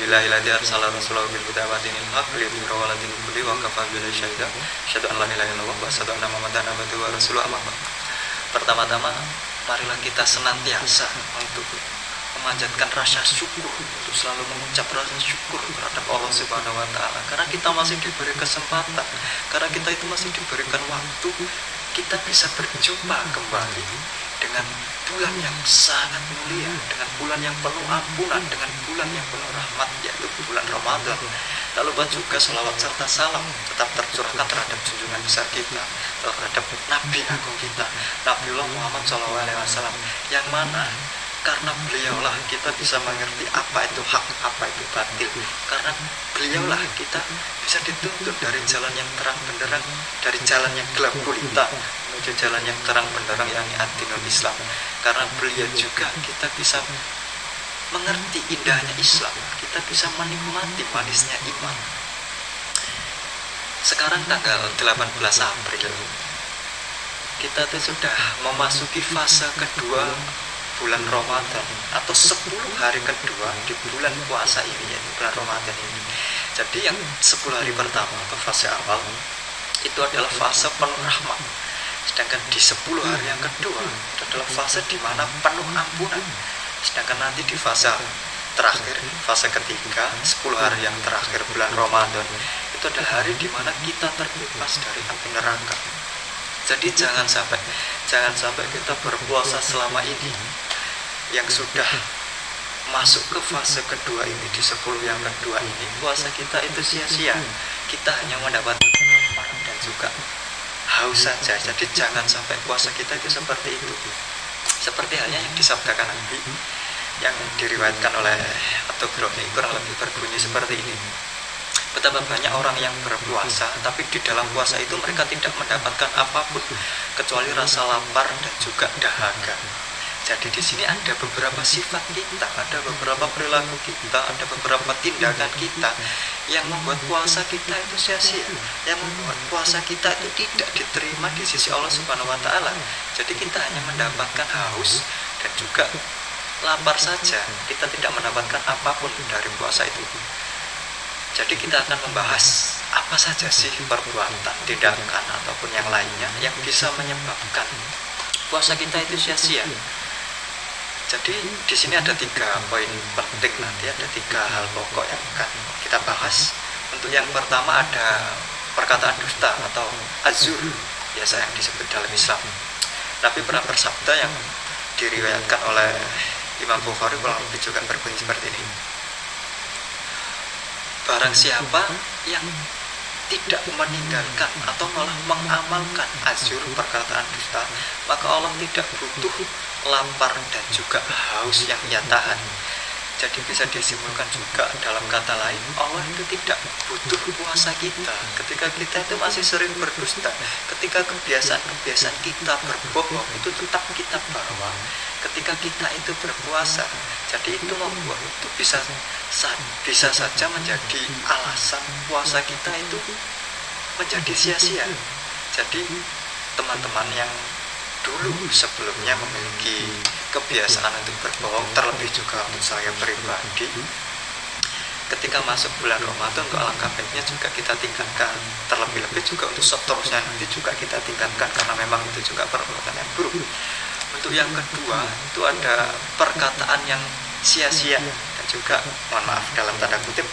Alhamdulillahi ladzi arsala rasulahu bil huda wa dinil haq liyudhhirahu 'ala dinil kulli wa kafaa billahi shahida. Asyhadu an la ilaha illallah wa asyhadu anna Muhammadan abduhu wa rasuluhu. Amma ba'd. Pertama-tama marilah kita senantiasa untuk memanjatkan rasa syukur, untuk selalu mengucap rasa syukur terhadap Allah Subhanahu wa taala, karena kita masih diberi kesempatan, karena kita itu masih diberikan waktu, kita bisa berjumpa kembali dengan bulan yang sangat mulia, dengan bulan yang penuh ampunan, dengan bulan yang penuh rahmat, yaitu bulan Ramadan. Lalu juga salawat serta salam tetap tercurahkan terhadap junjungan besar kita, terhadap Nabi Agung kita, Nabiullah Muhammad SAW, yang mana karena beliaulah kita bisa mengerti apa itu hak, apa itu batil. Karena beliaulah kita bisa dituntut dari jalan yang terang benderang, dari jalan yang gelap gulita menuju jalan yang terang benderang, yakni ad-dinul Islam. Karena beliau juga kita bisa mengerti indahnya Islam, kita bisa menikmati manisnya iman. Sekarang tanggal 18 April, kita tuh sudah memasuki fase kedua bulan Ramadan, atau 10 hari kedua di bulan puasa ini, yaitu bulan Ramadan ini. Jadi yang 10 hari pertama atau fase awal itu adalah fase penuh rahmat, sedangkan di 10 hari yang kedua itu adalah fase di mana penuh ampunan. Sedangkan nanti di fase terakhir, fase ketiga, 10 hari yang terakhir bulan Ramadan, itu adalah hari di mana kita terbebas dari api neraka. Jadi jangan sampai kita berpuasa selama ini, yang sudah masuk ke fase kedua ini, di 10 yang kedua ini, puasa kita itu sia-sia. Kita hanya mendapatkan lapar dan juga haus saja. Jadi jangan sampai puasa kita itu seperti itu. Seperti halnya yang disabdakan Nabi, yang diriwayatkan oleh At-Tabrani, kurang lebih berbunyi seperti ini. Betapa banyak orang yang berpuasa, tapi di dalam puasa itu mereka tidak mendapatkan apapun kecuali rasa lapar dan juga dahaga. Jadi di sini ada beberapa sifat kita, ada beberapa perilaku kita, ada beberapa tindakan kita yang membuat puasa kita itu sia-sia, yang membuat puasa kita itu tidak diterima di sisi Allah Subhanahu wa taala. Jadi kita hanya mendapatkan haus dan juga lapar saja, kita tidak mendapatkan apapun dari puasa itu. Jadi kita akan membahas apa saja sih perbuatan, tindakan ataupun yang lainnya yang bisa menyebabkan puasa kita itu sia-sia. Jadi di sini ada 3 poin penting, nanti ada 3 hal pokok yang akan kita bahas. Untuk yang pertama ada perkataan dusta atau azur, biasa yang disebut dalam Islam. Nabi pernah bersabda yang diriwayatkan oleh Imam Bukhari, kurang lebih juga berbunyi seperti ini: barang siapa yang tidak meninggalkan atau malah mengamalkan azur, perkataan dusta, maka Allah tidak butuh lapar dan juga haus yang ia tahan. Jadi bisa disimpulkan juga dalam kata lain, Allah itu tidak butuh puasa kita ketika kita itu masih sering berdusta, ketika kebiasaan-kebiasaan kita berbohong itu tetap kita bawa ketika kita itu berpuasa. Jadi itu membuat itu bisa saja menjadi alasan puasa kita itu menjadi sia-sia. Jadi teman-teman yang dulu sebelumnya memiliki kebiasaan untuk berbohong, terlebih juga untuk saya pribadi, ketika masuk bulan Ramadan untuk alangkah baiknya juga kita tingkatkan, terlebih-lebih juga untuk seterusnya nanti juga kita tingkatkan, karena memang itu juga perbuatan yang buruk. Untuk yang kedua itu ada perkataan yang sia-sia dan juga, mohon maaf dalam tanda kutip,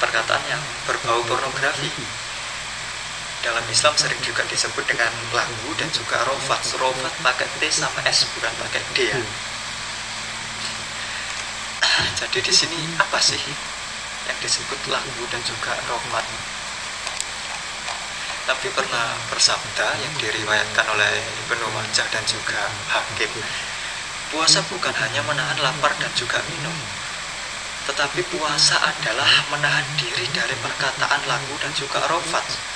perkataan yang berbau pornografi. Dalam Islam sering juga disebut dengan lagu dan juga rofat. Rofat pakai T sama S, bukan pakai D ya. Jadi di sini apa sih yang disebut lagu dan juga rofat? Nabi pernah bersabda yang diriwayatkan oleh Ibnu Majah dan juga Hakim, puasa bukan hanya menahan lapar dan juga minum, tetapi puasa adalah menahan diri dari perkataan lagu dan juga rofat.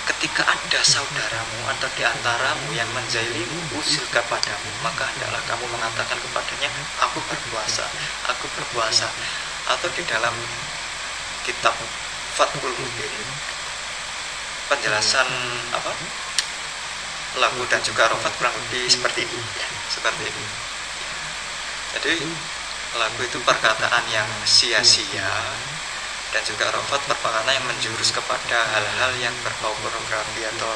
Ketika ada saudaramu atau di antaramu yang menzailimu usil kepadamu, maka hendaklah kamu mengatakan kepadanya, aku berpuasa, aku berpuasa. Atau di dalam kitab Fathul Mubin, penjelasan lagu dan juga rofat kurang lebih seperti ini ya, seperti ini. Jadi lagu itu perkataan yang sia-sia, dan juga robot perkataan yang menjurus kepada hal-hal yang berbau pornografi atau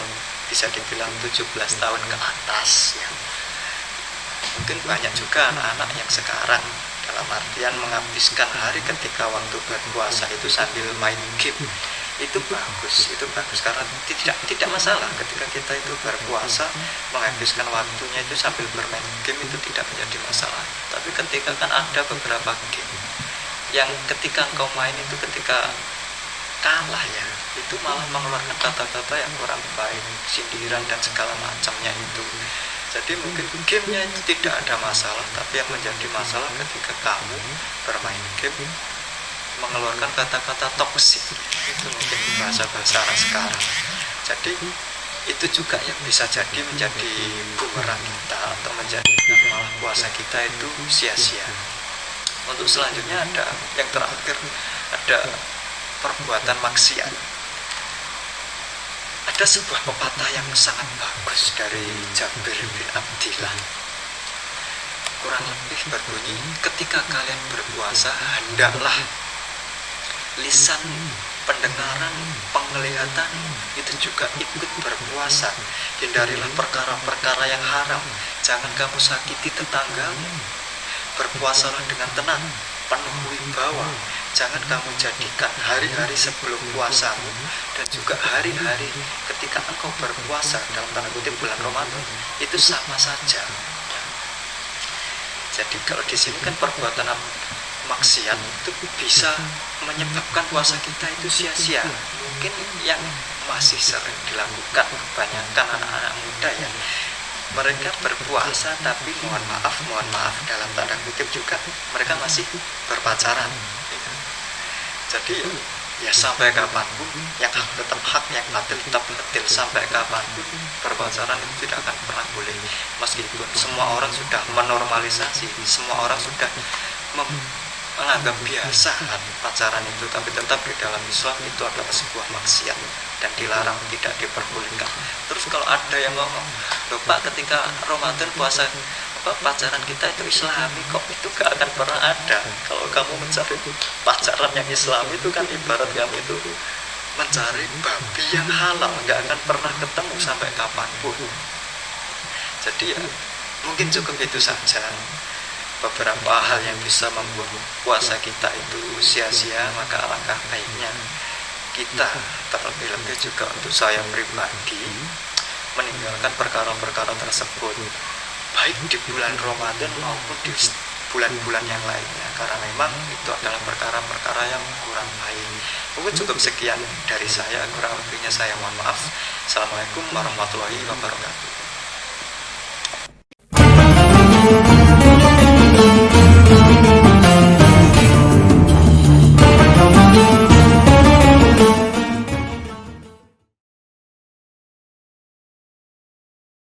bisa dibilang 17 tahun ke atas ya. Mungkin banyak juga anak-anak yang sekarang dalam artian menghabiskan hari ketika waktu berpuasa itu sambil main game. Itu bagus karena tidak masalah ketika kita itu berpuasa menghabiskan waktunya itu sambil bermain game, itu tidak menjadi masalah. Tapi ketika kan ada beberapa game yang ketika engkau main itu ketika kalah ya, itu malah mengeluarkan kata-kata yang kurang baik, sindiran dan segala macamnya itu. Jadi mungkin gamenya itu tidak ada masalah, tapi yang menjadi masalah ketika kamu bermain game mengeluarkan kata-kata toksik, itu mungkin bahasa-bahasa anak sekarang. Jadi itu juga yang bisa jadi menjadi bumerang kita atau menjadikan malah puasa kita itu sia-sia. Untuk selanjutnya ada yang terakhir, ada perbuatan maksiat. Ada sebuah pepatah yang sangat bagus dari Jabir bin Abdillah, kurang lebih berbunyi, ketika kalian berpuasa hendaklah lisan, pendengaran, penglihatan itu juga ikut berpuasa. Hindarilah perkara-perkara yang haram, jangan kamu sakiti tetanggamu, berpuasalah dengan tenang, penuh wibawa. Jangan kamu jadikan hari-hari sebelum puasamu dan juga hari-hari ketika engkau berpuasa dalam tanda kutip bulan Ramadan itu sama saja. Jadi kalau di sini kan perbuatan maksiat itu bisa menyebabkan puasa kita itu sia-sia. Mungkin yang masih sering dilakukan kebanyakan anak-anak muda ya, mereka berpuasa tapi mohon maaf dalam tanda kutip juga mereka masih berpacaran. Jadi ya sampai kapanpun yang hak tetap hak, yang batil tetap batil. Sampai kapanpun berpacaran itu tidak akan pernah boleh, meskipun semua orang sudah menormalisasi, semua orang sudah menganggap biasa pacaran itu, tapi tetap di dalam Islam itu adalah sebuah maksiat dan dilarang, tidak diperbolehkan. Terus kalau ada yang ngomong, loh Pak, ketika Ramadan puasa pacaran kita itu Islami, kok itu gak akan pernah ada. Kalau kamu mencari pacaran yang Islami itu kan ibarat kamu itu mencari babi yang halal, gak akan pernah ketemu sampai kapanpun. Jadi ya mungkin cukup itu saja beberapa hal yang bisa membuat puasa kita itu sia-sia. Maka alangkah baiknya kita terlebih-lebih juga untuk saya pribadi meninggalkan perkara-perkara tersebut, baik di bulan Ramadan maupun di bulan-bulan yang lainnya, karena memang itu adalah perkara-perkara yang kurang baik. Mungkin cukup sekian dari saya, kurang lebihnya saya mohon maaf. Assalamualaikum warahmatullahi wabarakatuh.